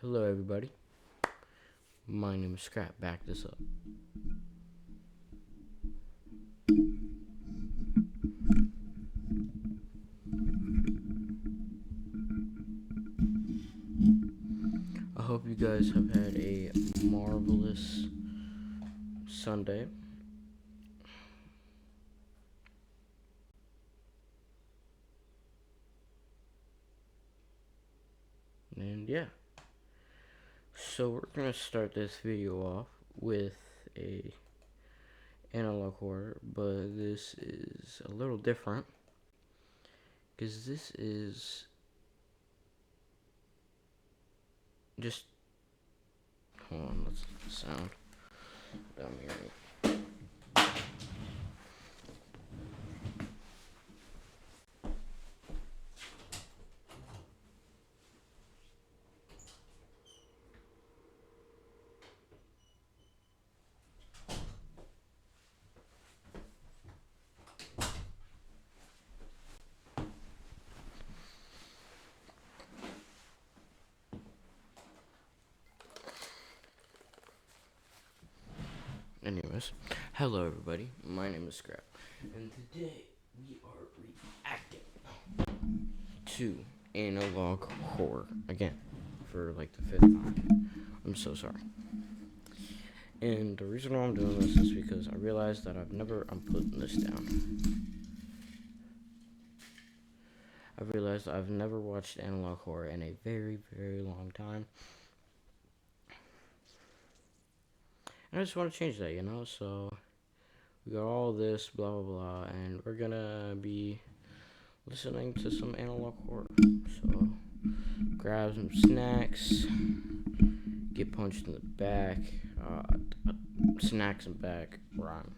Hello, everybody. My name is Scrap. Back this up. I hope you guys have had a marvelous Sunday. And yeah, so we're gonna start this video off with a analog horror, but this is a little different because this is just hold on, let's sound down here. Anyways, hello everybody. My name is Scrap, and today we are reacting to analog horror again for like the fifth time. I'm so sorry. And the reason why I'm doing this is because I realized that I'm putting this down. I realized I've never watched analog horror in a very, very long time. And I just want to change that, so we got all this, blah, blah, blah, and we're gonna be listening to some analog horror. So grab some snacks, get punched in the back, snacks and back, rhyme.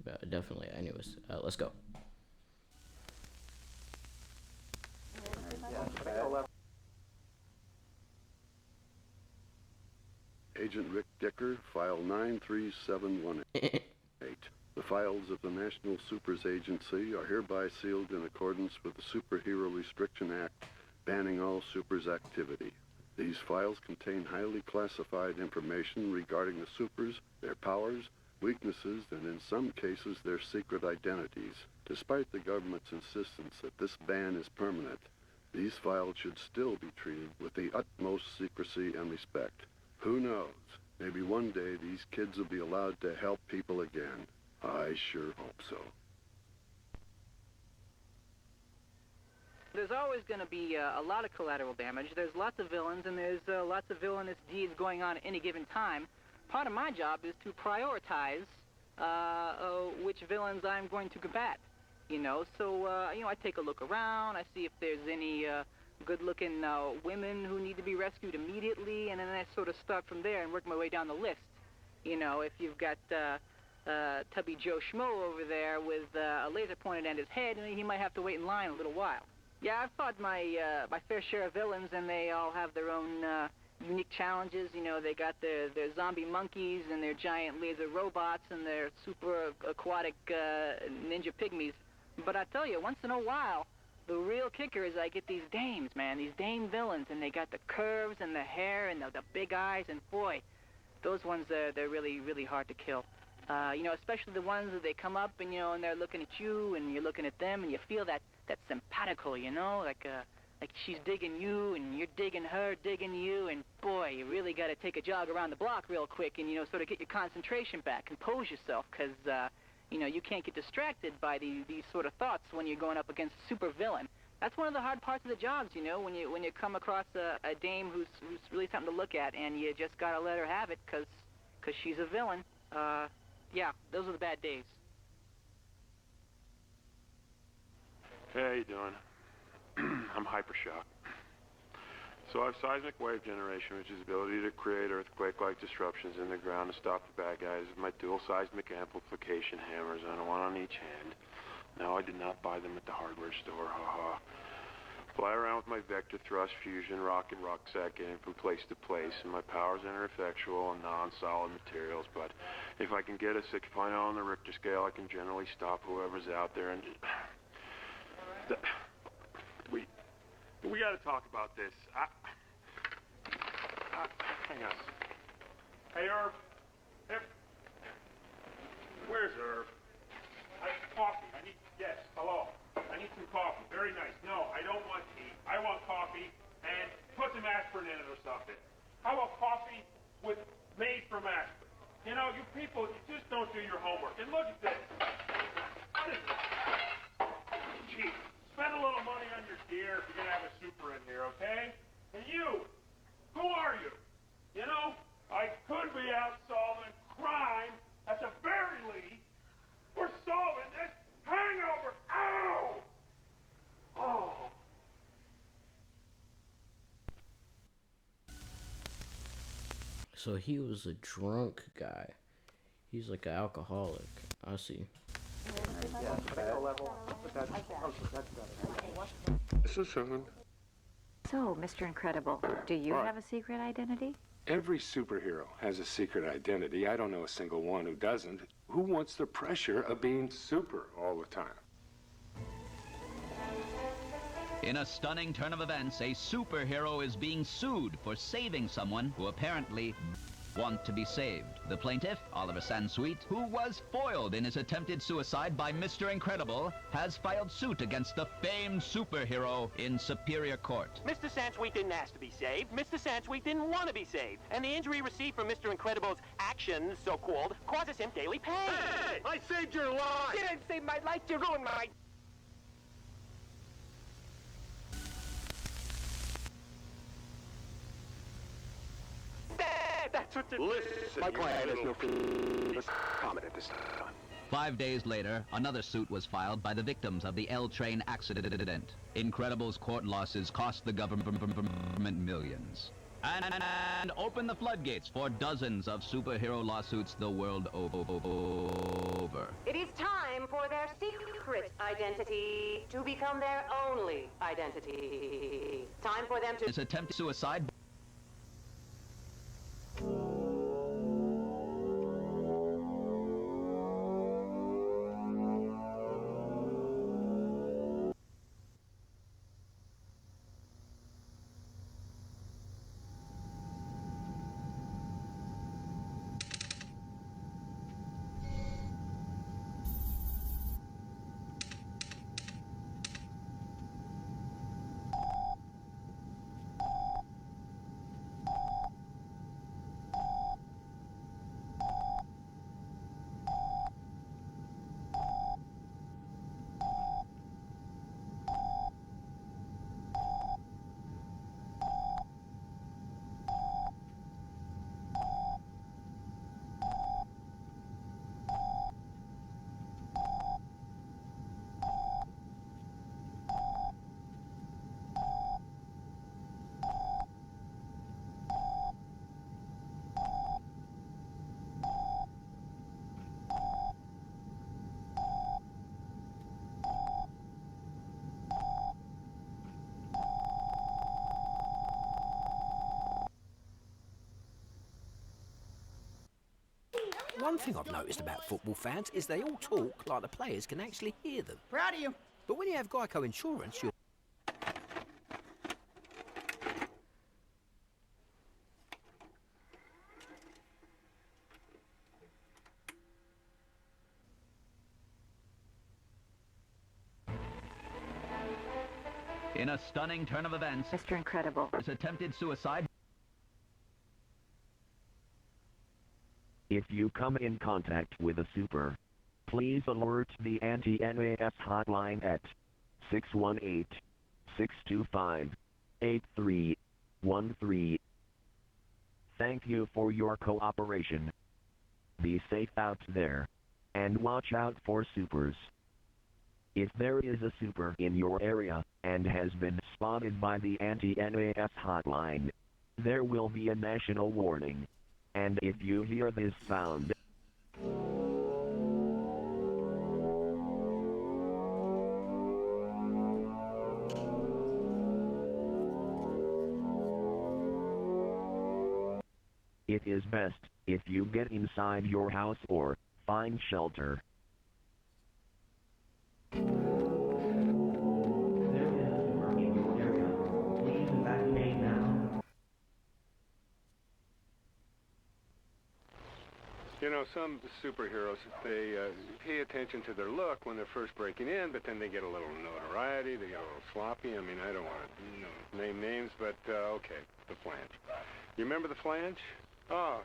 Definitely. Anyways, let's go. Agent Rick Dicker, File 93718. The files of the National Supers Agency are hereby sealed in accordance with the Superhero Restriction Act, banning all supers activity. These files contain highly classified information regarding the supers, their powers, weaknesses, and in some cases their secret identities. Despite the government's insistence that this ban is permanent, these files should still be treated with the utmost secrecy and respect. Who knows? Maybe one day these kids will be allowed to help people again. I sure hope so. There's always going to be a lot of collateral damage. There's lots of villains, and there's lots of villainous deeds going on at any given time. Part of my job is to prioritize which villains I'm going to combat. So I take a look around. I see if there's any good-looking women who need to be rescued immediately, and then I sort of start from there and work my way down the list. If you've got Tubby Joe Schmo over there with a laser pointed at his head, and he might have to wait in line a little while. Yeah, I've fought my fair share of villains, and they all have their own unique challenges. They got their zombie monkeys and their giant laser robots and their super aquatic ninja pygmies. But I tell you, once in a while, the real kicker is I get these dames, man, these dame villains, and they got the curves and the hair and the big eyes, and boy, those ones, they're really, really hard to kill. Especially the ones that they come up and, and they're looking at you, and you're looking at them, and you feel that simpatico, like she's digging you, and you're digging her, digging you, and boy, you really got to take a jog around the block real quick and, sort of get your concentration back, compose yourself, because, you can't get distracted by these sort of thoughts when you're going up against a super villain. That's one of the hard parts of the jobs, when you come across a dame who's really something to look at, and you just got to let her have it, because she's a villain. Yeah, those are the bad days. Hey, how you doing? I'm Hypershock. So I have seismic wave generation, which is the ability to create earthquake-like disruptions in the ground to stop the bad guys with my dual seismic amplification hammers on one on each hand. No, I did not buy them at the hardware store, haha. Fly around with my vector thrust fusion rocket rucksack getting from place to place, and my powers are ineffectual and non-solid materials, but if I can get a 6.0 on the Richter scale, I can generally stop whoever's out there and... We gotta talk about this. Hang on. Hey, Irv. Hey. Where's Irv? Coffee. Yes, hello. I need some coffee. Very nice. No, I don't want tea. I want coffee and put some aspirin in it or something. How about coffee with made from aspirin? You know, you people, you just don't do your homework. And look at this. What is this? Gee, spend a little money on your gear if you're going to have a super in here, okay? And you, who are you? You know, I could be out solving crime. At the very least, we're solving this hangover. Ow! Oh. So he was a drunk guy. He's like an alcoholic. I see. This is Sean. So, Mr. Incredible, do you have a secret identity? Every superhero has a secret identity. I don't know a single one who doesn't. Who wants the pressure of being super all the time? In a stunning turn of events, a superhero is being sued for saving someone who apparently want to be saved. The plaintiff, Oliver Sansweet, who was foiled in his attempted suicide by Mr. Incredible, has filed suit against the famed superhero in Superior Court. Mr. Sansweet didn't ask to be saved. Mr. Sansweet didn't want to be saved. And the injury received from Mr. Incredible's actions, so-called, causes him daily pain. Hey! I saved your life! You didn't save my life, you ruined my... That's what you... Listen, My client has no comment at this time. 5 days later, another suit was filed by the victims of the L train accident. Incredible's court losses cost the government millions. And open the floodgates for dozens of superhero lawsuits the world over. It is time for their secret identity to become their only identity. Time for them to... His attempted suicide. One thing I've noticed about football fans is they all talk like the players can actually hear them. Proud of you. But when you have Geico Insurance, you're... In a stunning turn of events, Mr. Incredible. his attempted suicide. If you come in contact with a super, please alert the N.A.S. hotline at 618-625-8313. Thank you for your cooperation. Be safe out there, and watch out for supers. If there is a super in your area, and has been spotted by the N.A.S. hotline, there will be a national warning. And if you hear this sound, it is best if you get inside your house or find shelter. You know, some superheroes, they pay attention to their look when they're first breaking in, but then they get a little notoriety, they get a little sloppy. I mean, I don't want to, name names, but, okay, the Flange. You remember the Flange? Oh,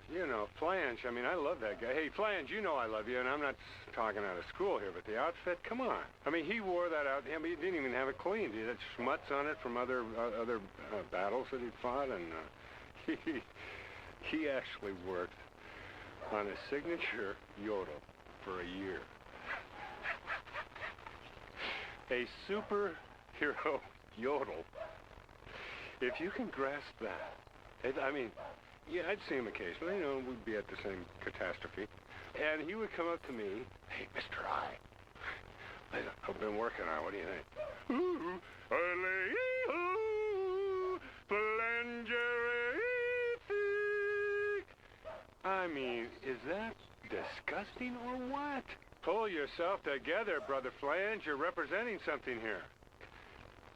Flange. I mean, I love that guy. Hey, Flange, you know I love you, and I'm not talking out of school here, but the outfit, come on. I mean, he wore that out. I mean, he didn't even have it cleaned. He had schmutz on it from other battles that he'd fought, and he actually worked on a signature yodel for a year. A superhero yodel. If you can grasp that, I mean, yeah, I'd see him occasionally, we'd be at the same catastrophe. And he would come up to me, hey, Mr. I've been working on it, what do you think? Ooh, I mean, is that disgusting or what? Pull yourself together, Brother Flange. You're representing something here.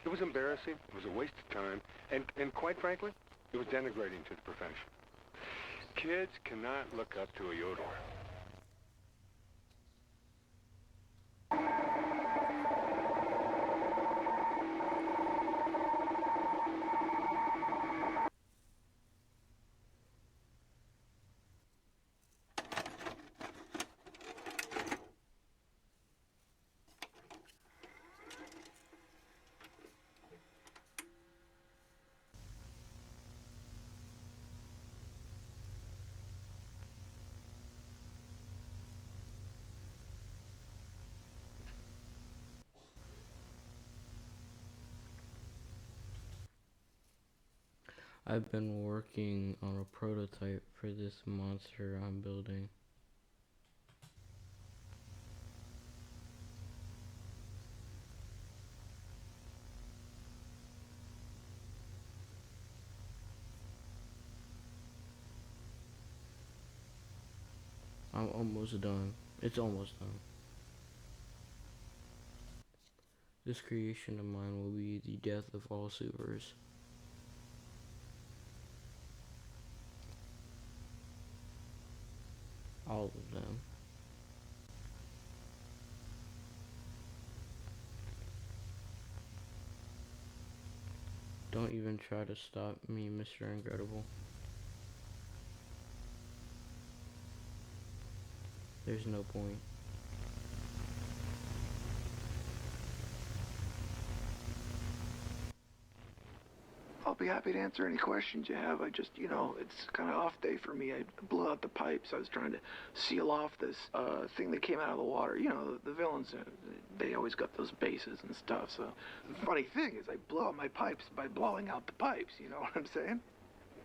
It was embarrassing. It was a waste of time. And quite frankly, it was denigrating to the profession. Kids cannot look up to a yodeler. I've been working on a prototype for this monster I'm building. I'm almost done. It's almost done. This creation of mine will be the death of all supers. All of them. Don't even try to stop me, Mr. Incredible. There's no point. I'll be happy to answer any questions you have. I just, it's kind of off day for me. I blew out the pipes. I was trying to seal off this thing that came out of the water. The villains, they always got those bases and stuff. So the funny thing is I blow out my pipes by blowing out the pipes. You know what I'm saying?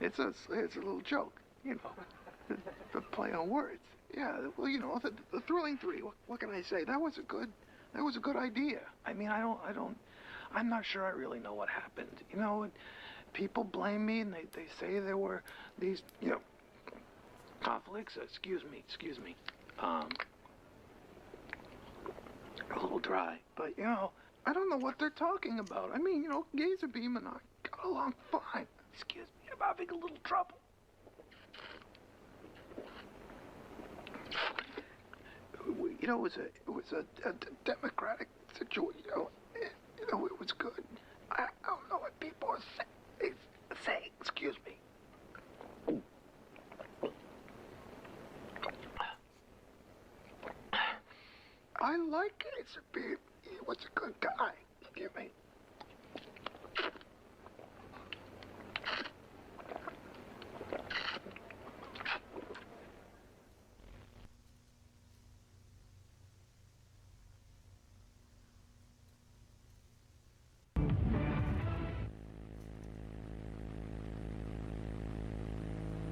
It's a little joke, the play on words. Yeah, well, the Thrilling Three. What can I say? That was a good idea. I mean, I'm not sure I really know what happened. People blame me, and they say there were these, conflicts. Excuse me. A little dry, but, I don't know what they're talking about. I mean, Gazer Beam and I got along fine. Excuse me, I'm having a little trouble. It was a democratic situation. It was good. I don't know what people are saying. Excuse me. I like Gazer Beam. He was a good guy. Excuse me.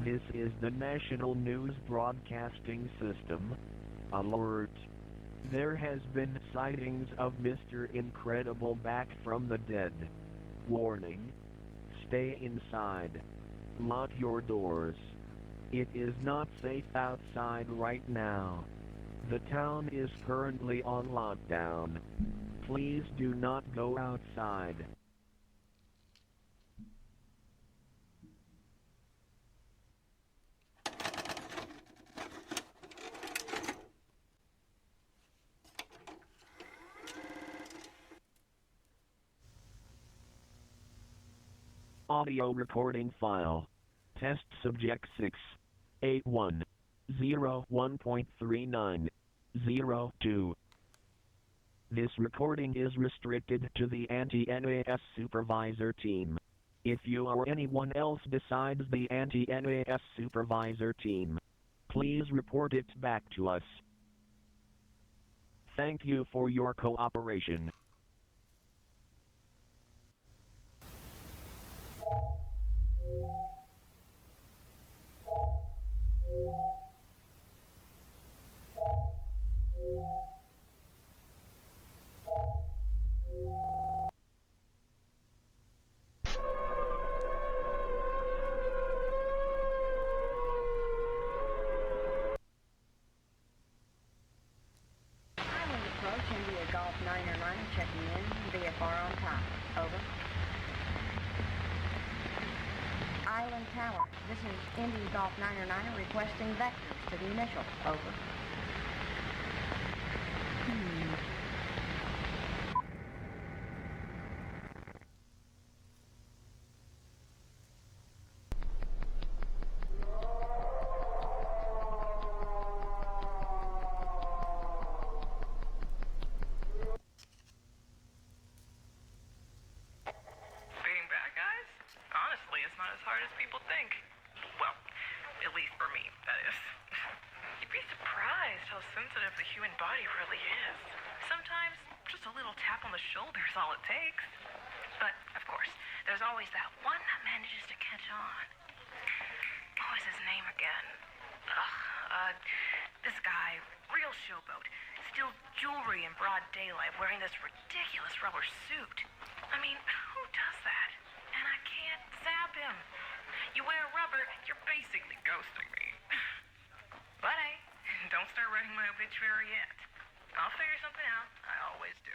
This is the National News Broadcasting System. Alert. There has been sightings of Mr. Incredible back from the dead. Warning. Stay inside. Lock your doors. It is not safe outside right now. The town is currently on lockdown. Please do not go outside. Audio recording file. Test subject 68101.3902. This recording is restricted to the N.A.S. supervisor team. If you or anyone else besides the N.A.S. supervisor team, please report it back to us. Thank you for your cooperation. Island approach, India Golf 909, checking in, VFR on top. Over. Island Tower, this is India Golf 909 requesting vectors to the initial. Over. Being bad guys? Honestly, it's not as hard as people think. Well, at least for me, that is. You'd be surprised how sensitive the human body really is. Sometimes, just a little tap on the shoulder is all it takes. But, of course, there's always that one that manages to catch on. What was his name again? This guy, real showboat, steals jewelry in broad daylight wearing this ridiculous rubber suit. I mean, who does that? And I can't zap him. You wear rubber, you're basically ghosting me. But hey, don't start writing my obituary yet. I'll figure something out. I always do.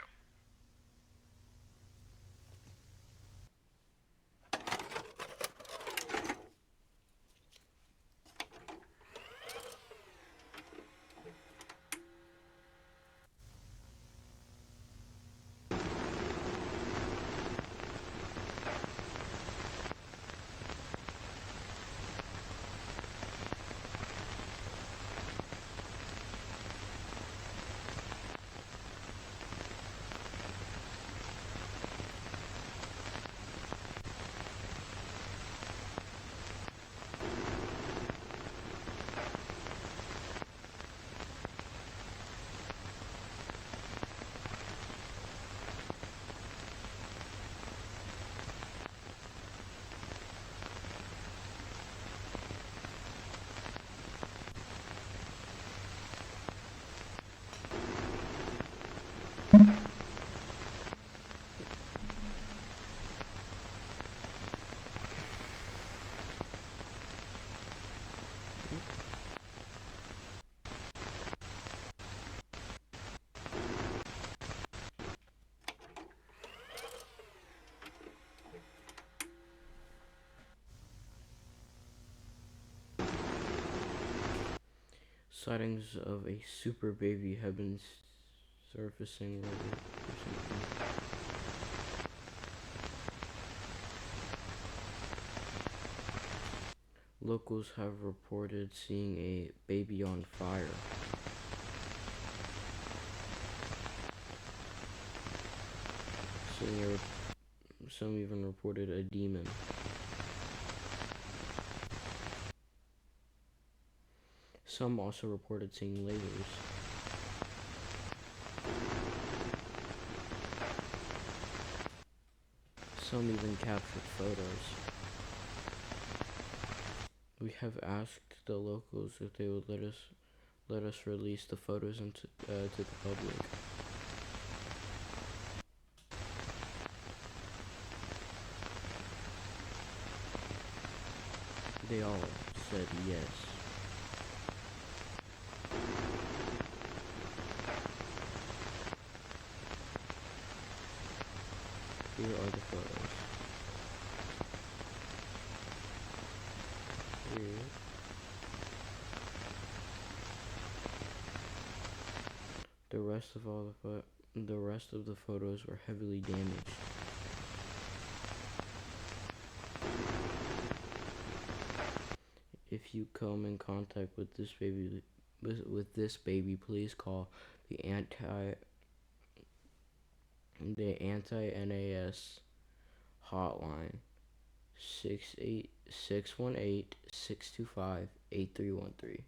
Sightings of a super baby have been surfacing recently. Locals have reported seeing a baby on fire. Some even reported a demon. Some also reported seeing lasers. Some even captured photos. We have asked the locals if they would let us release the photos into to the public. They all said yes. Here are the photos. Here. The rest of the photos were heavily damaged. If you come in contact with this baby, please call the anti-N.A.S. hotline 618-625-8313.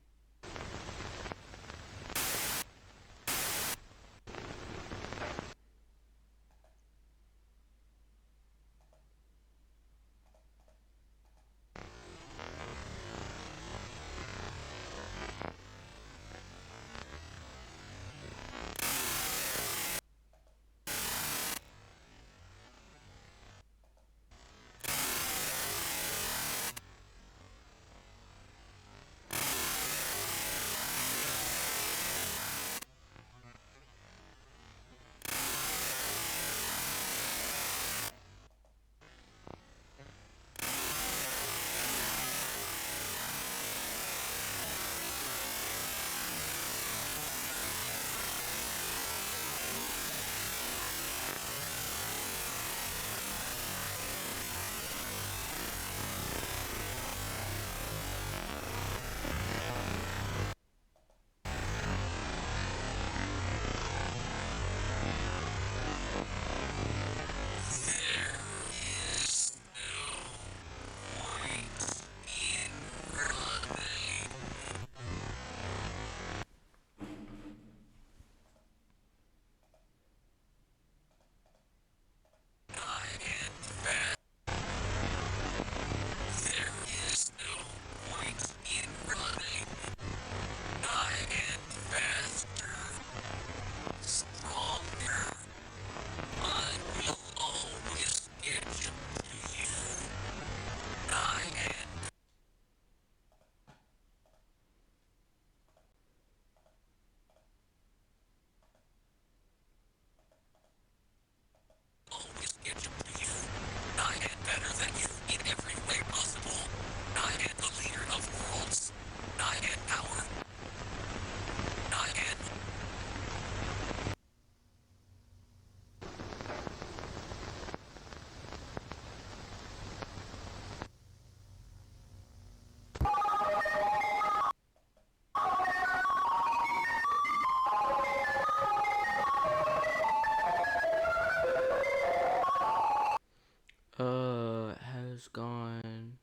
Has gone.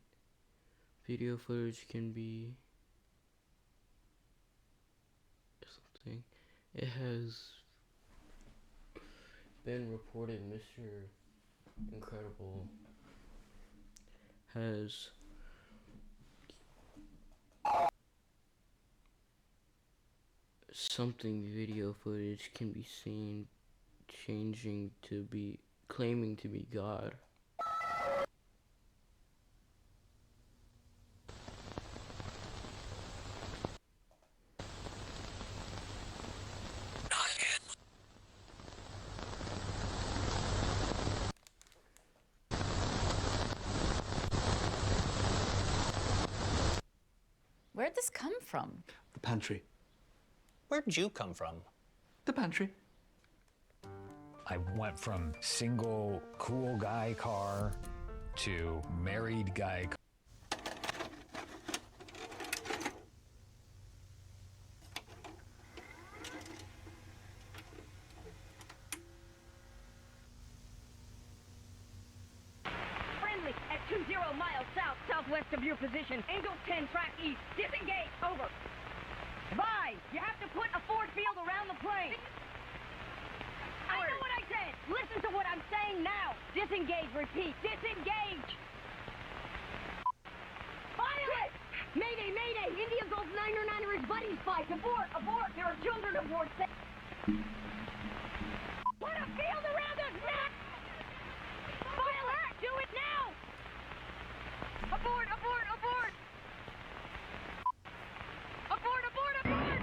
Video footage can be something. It has been reported Mr. Incredible has something video footage can be seen claiming to be God. Where'd this come from? The pantry. Where'd you come from? The pantry. I went from single cool guy car to married guy car. Friendly at 20 miles southwest of your position. Angle 10, track east. Disengage. Over. Bye. You have to put a force field around the plane. I know what I said. Listen to what I'm saying now. Disengage. Repeat. Disengage. Pilot! Mayday, mayday. India Golf 909 or his buddies fight. Abort, abort. There are children aboard. Put a field around us now. Pilot, do it now. Abort, abort, abort. Abort, abort, abort.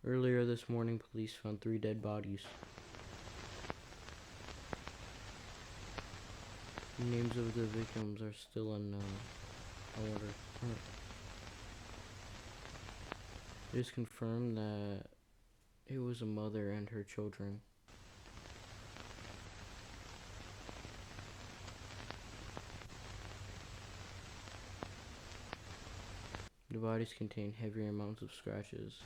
Earlier this morning, police found 3 dead bodies. Names of the victims are still unknown. However, it is confirmed that it was a mother and her children. The bodies contain heavier amounts of scratches.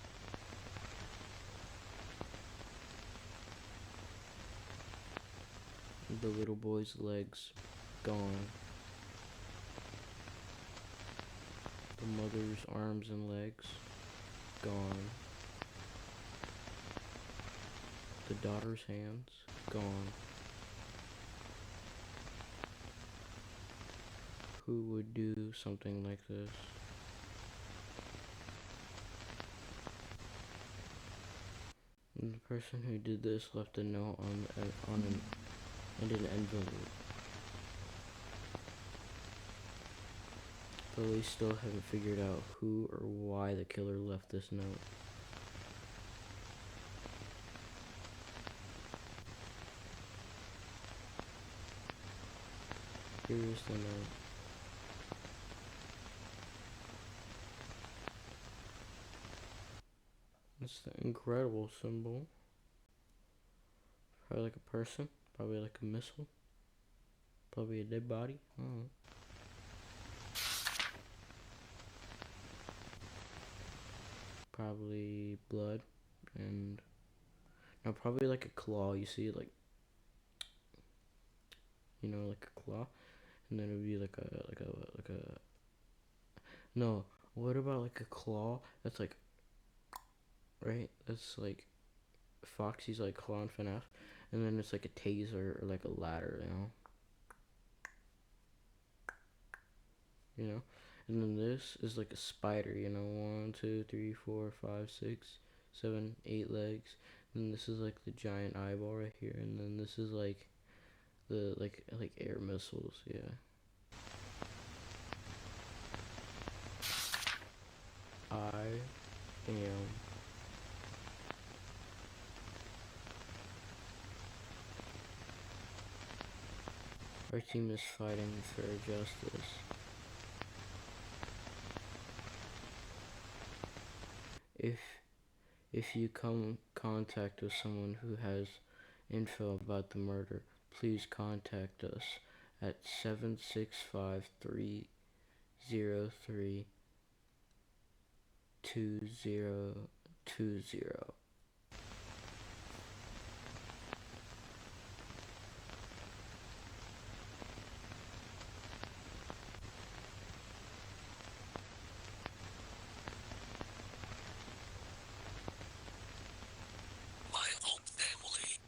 The little boy's legs gone. The mother's arms and legs gone. The daughter's hands gone. Who would do something like this? And the person who did this left a note on an envelope. Police still haven't figured out who or why the killer left this note. Here is the note. It's the incredible symbol. Probably like a person. Probably like a missile. Probably a dead body. I don't know. Probably blood and no, probably like a claw. You see, like, you know, like a claw, and then it would be like a. No, what about like a claw? That's like, right? That's like Foxy's like claw in FNAF, and then it's like a taser or like a ladder, you know. You know, and then this is like a spider, you know, 1, 2, 3, 4, 5, 6, 7, 8 legs. And this is like the giant eyeball right here, and then this is like the like air missiles, yeah. I am our team is fighting for justice. If you come contact with someone who has info about the murder, please contact us at 765-303-2020. My own family,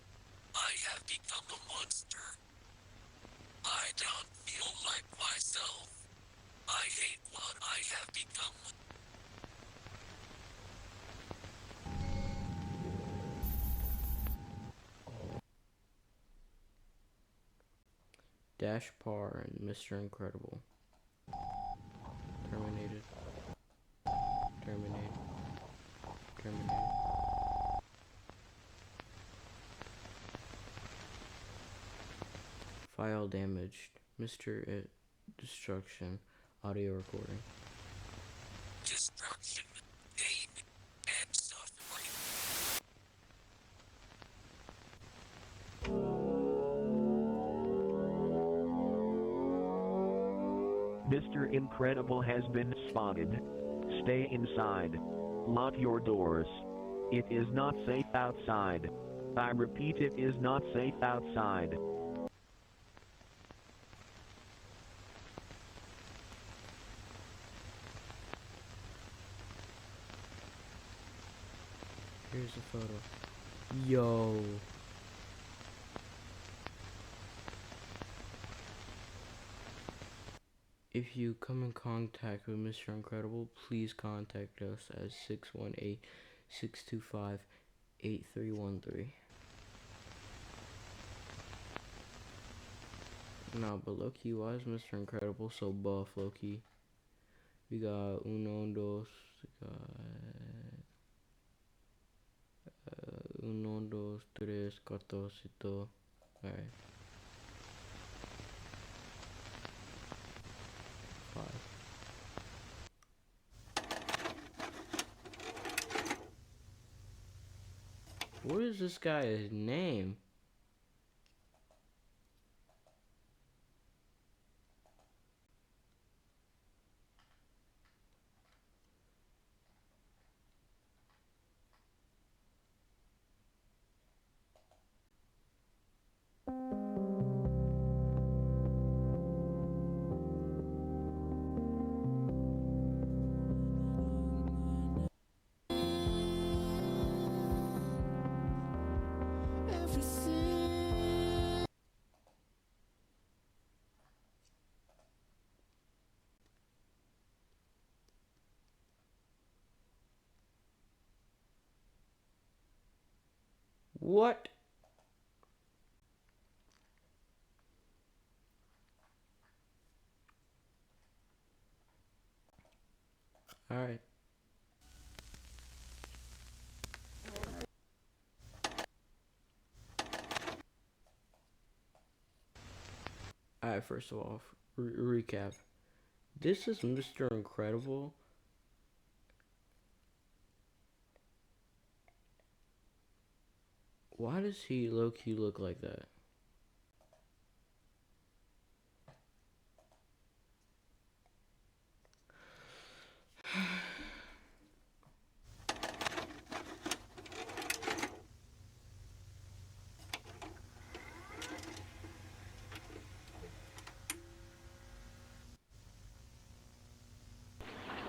I have become a monster. I don't feel like myself. I hate what I have become. Dash Par and Mr. Incredible. Terminated. Terminated. Terminated. File damaged. Mr. Destruction. Audio recording. Destruction, pain, and suffering. Mr. Incredible has been spotted. Stay inside. Lock your doors. It is not safe outside. I repeat, it is not safe outside. Here's a photo. Yo. If you come in contact with Mr. Incredible, please contact us at 618-625-8313. Nah, but low-key, why is Mr. Incredible so buff, low-key? We got uno, dos, uno, dos, tres, catorcito. Alright. 5. What is this guy's name? What? Alright. Alright, first of all, recap. This is Mr. Incredible. Why does he low-key look like that?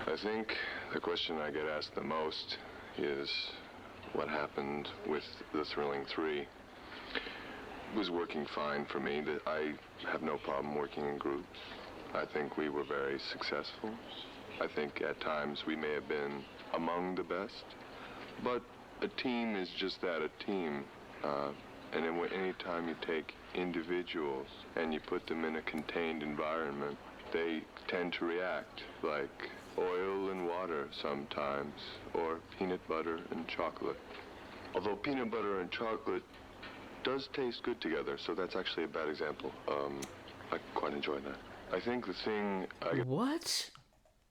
I think the question I get asked the most is what happened with the Thrilling 3. It was working fine for me. I have no problem working in groups. I think we were very successful. I think at times we may have been among the best, but a team is just that, a team. And then any time you take individuals and you put them in a contained environment, they tend to react like oil and water sometimes, or peanut butter and chocolate. Although peanut butter and chocolate does taste good together, so that's actually a bad example. I quite enjoy that. I think the thing I What?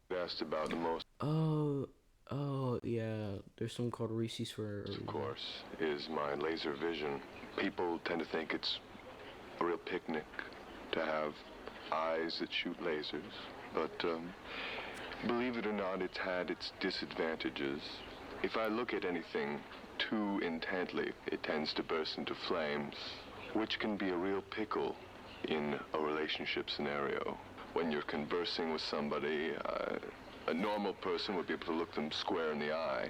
get asked about the most, Oh, yeah. There's some called Reese's for. of course, is my laser vision. People tend to think it's a real picnic to have eyes that shoot lasers, but believe it or not, it's had its disadvantages. If I look at anything too intently, it tends to burst into flames, which can be a real pickle in a relationship scenario. When you're conversing with somebody, a normal person would be able to look them square in the eye.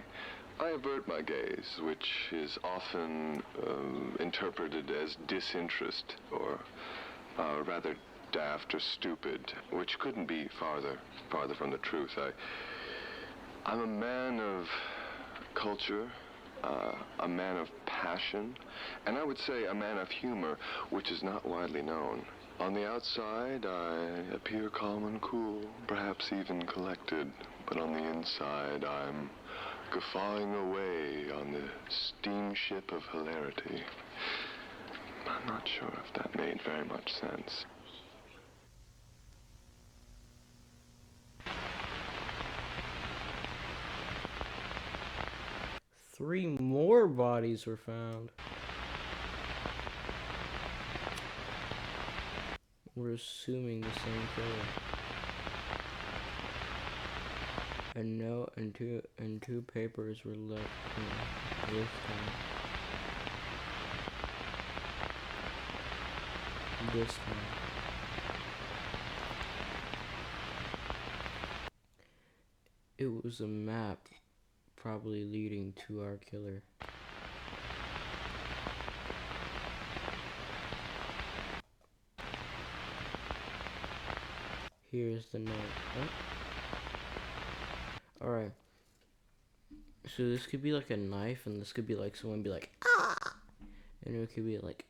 I avert my gaze, which is often interpreted as disinterest, or rather daft or stupid, which couldn't be farther from the truth. I'm a man of culture, a man of passion, and I would say a man of humor, which is not widely known. On the outside, I appear calm and cool, perhaps even collected, but on the inside, I'm guffawing away on the steamship of hilarity. I'm not sure if that made very much sense. Three more bodies were found. We're assuming the same killer. And no, and two papers were left this time. This time. It was a map, probably leading to our killer. Here's the note. Oh. Alright. So this could be like a knife, and this could be like someone be like, ah! And it could be like,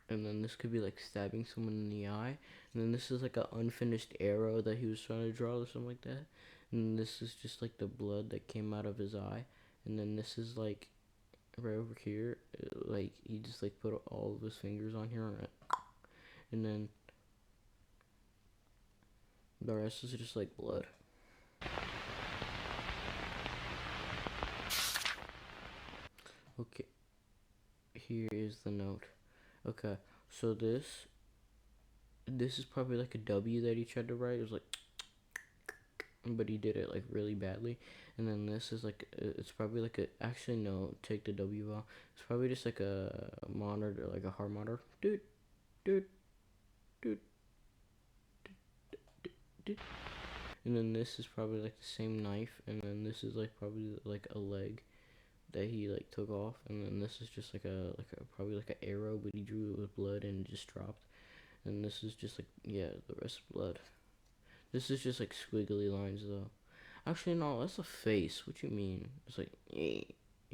and then this could be like stabbing someone in the eye. And then this is like an unfinished arrow that he was trying to draw or something like that. And this is just like the blood that came out of his eye. And then this is like right over here, like he just like put all of his fingers on here, and then The rest is just like blood. Okay, here is the note. Okay, so this is probably like a W that he tried to write. It was like, but he did it like really badly. And then this is like, it's probably like a, actually no, take the W out. It's probably just like a monitor, like a heart monitor. Dude, dude, dude, dude. And then this is probably like the same knife. And then this is like probably like a leg that he like took off. And then this is just like a probably like an arrow, but he drew it with blood and it just dropped. And this is just like, yeah, the rest blood. This is just like squiggly lines though. Actually, no, that's a face. What you mean? It's like, you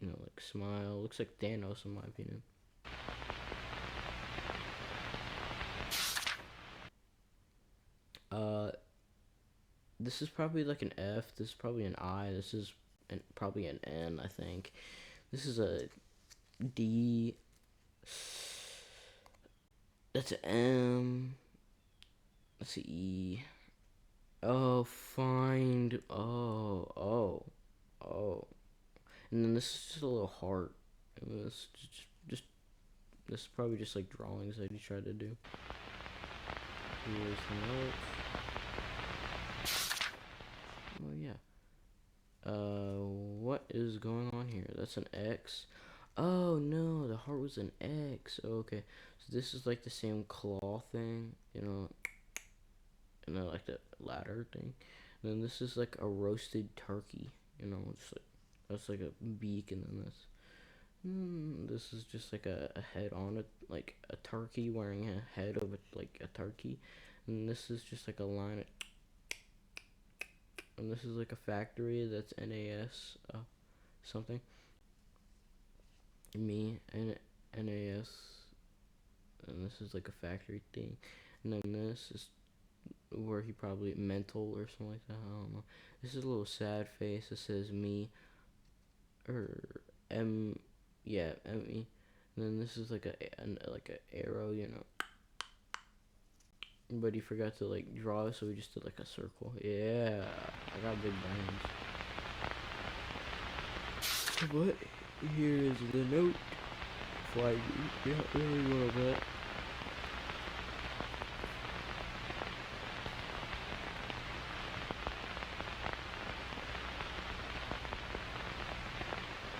know, like smile. Looks like Thanos in my opinion. This is probably like an F. This is probably an I. This is probably an N, I think. This is a D. That's an M. That's an E. Oh, find. Oh. And then this is just a little heart. And this just this is probably just like drawings that he tried to do. Here's the note. Oh yeah. What is going on here? That's an X. Oh no, the heart was an X. Oh, okay, so this is like the same claw thing, you know, and then like the ladder thing. And then this is like a roasted turkey, you know, just like that's like a beak, and then this is just like a head on it, like a turkey wearing a head of like a turkey, and this is just like a line. And this is like a factory that's N.A.S. Something. Me and N.A.S. And this is like a factory thing. And then this is where he probably mental or something like that. I don't know. This is a little sad face that says me or M. Yeah, M-E. And then this is like a arrow, you know. But he forgot to like draw it, so we just did like a circle. Yeah, I got big brains. But here is the note. Before we already went over that.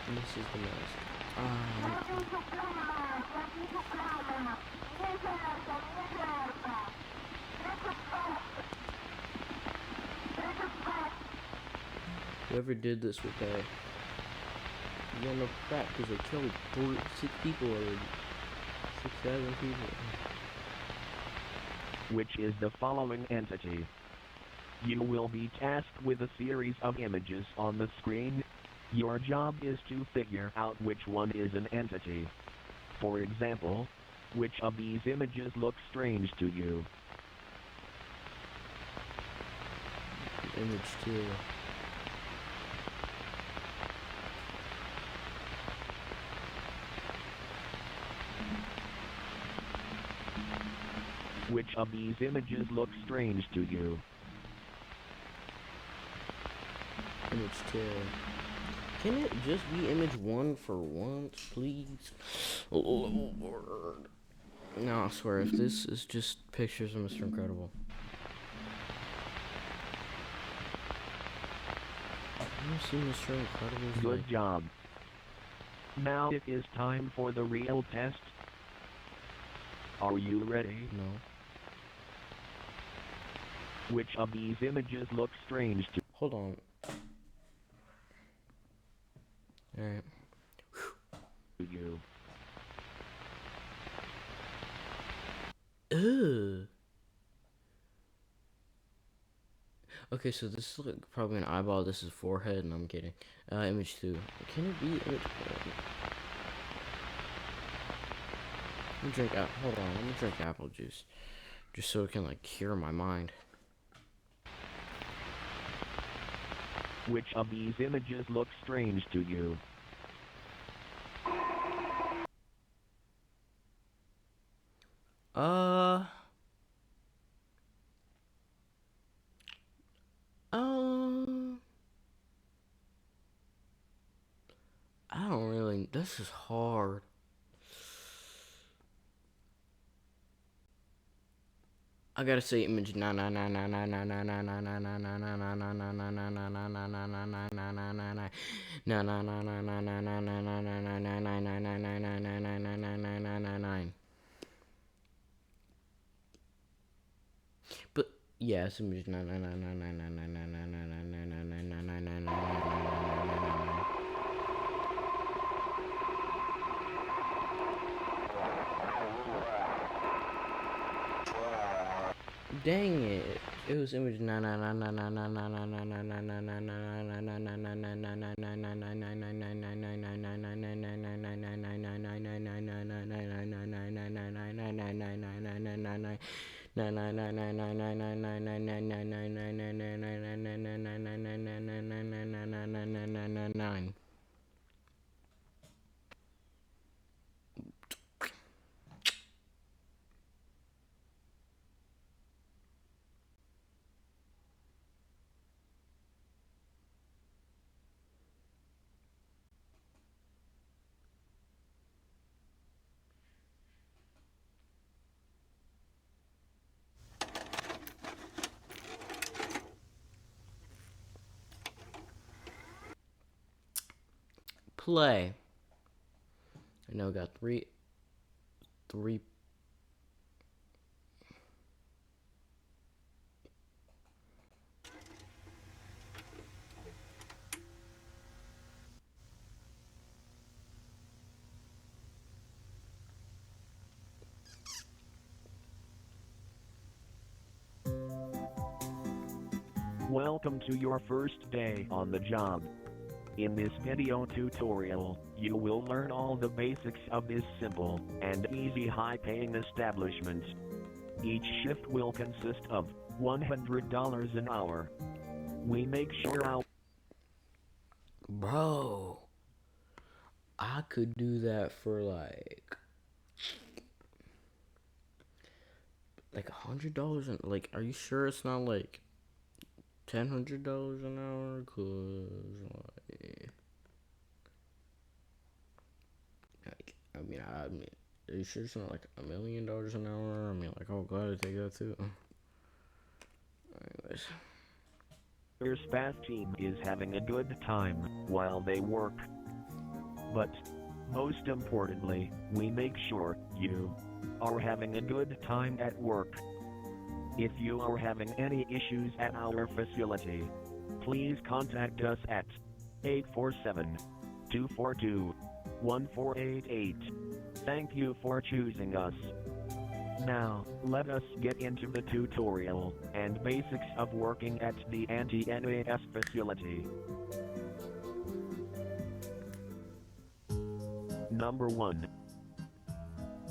And this is the mask. Whoever did this will die. You got no crap because they killed 6 people already. 6,000 people. Which is the following entity? You will be tasked with a series of images on the screen. Your job is to figure out which one is an entity. For example, which of these images look strange to you? Image 2. Which of these images look strange to you? Image 2. Can it just be image 1 for once, please? Oh, Lord. No, I swear, if this is just pictures of Mr. Incredible. You see Mr. Incredible's Good job. Now it is time for the real test. Are you ready? No. Which of these images look strange to Hold on. Alright. you? Ugh. Okay, so this is like probably an eyeball. This is forehead, and I'm kidding. Image 2. Can it be image 1? Let me drink hold on, let me drink apple juice. Just so it can like cure my mind. Which of these images look strange to you? This is hard. I gotta say image 9. But yeah, it's image 9. Dang it. It was image 9. Play. I know I got three. Welcome to your first day on the job. In this video tutorial, you will learn all the basics of this simple and easy high-paying establishment. Each shift will consist of $100 an hour. We make sure our... Bro, I could do that for like $100 and are you sure it's not like $1,000 an hour? Are you sure it's not like $1 million an hour? I'll gladly take that too. Anyways. Your staff team is having a good time while they work. But, most importantly, we make sure you are having a good time at work. If you are having any issues at our facility, please contact us at 847-242-1488. Thank you for choosing us. Now, let us get into the tutorial and basics of working at the N.A.S. facility. Number 1.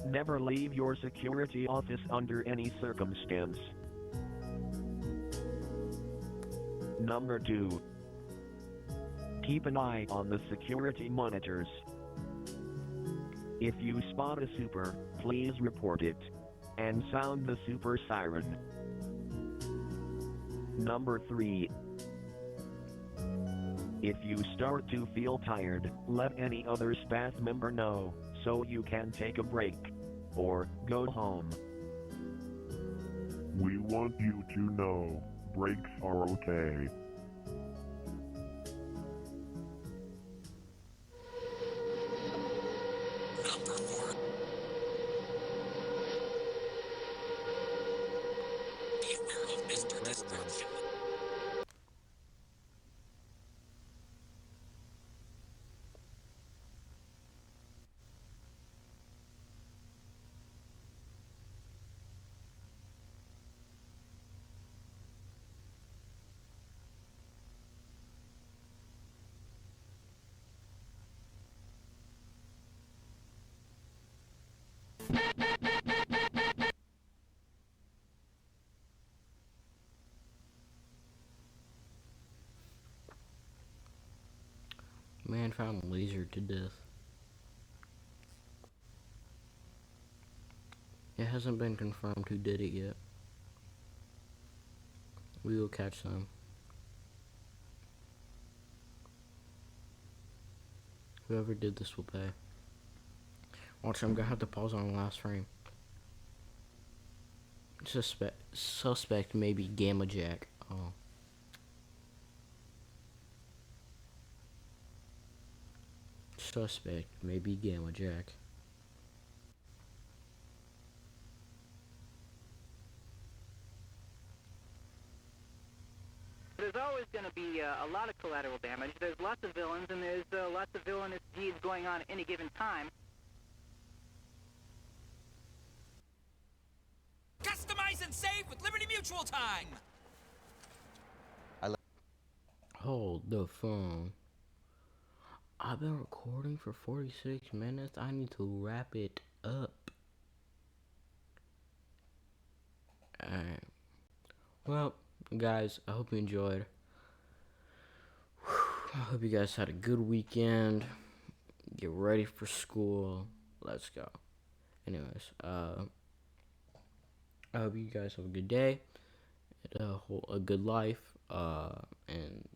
Never leave your security office under any circumstance. Number 2. Keep an eye on the security monitors. If you spot a super, please report it and sound the super siren. Number 3. If you start to feel tired, let any other staff member know, so you can take a break or go home. We want you to know, breaks are okay. Number 4. Beware of Mr. Destruction. Man found lasered to death. It hasn't been confirmed who did it yet. We will catch them. Whoever did this will pay. Watch, I'm gonna have to pause on the last frame. Suspect maybe Gamma Jack. Oh. Suspect maybe Gamma Jack. There's always going to be a lot of collateral damage. There's lots of villains, and there's lots of villainous deeds going on at any given time. Customize and save with Liberty Mutual time! Hold the phone. I've been recording for 46 minutes. I need to wrap it up. Alright. Well, guys, I hope you enjoyed. I hope you guys had a good weekend. Get ready for school. Let's go. Anyways, I hope you guys have a good day, a good life, and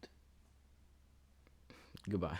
goodbye.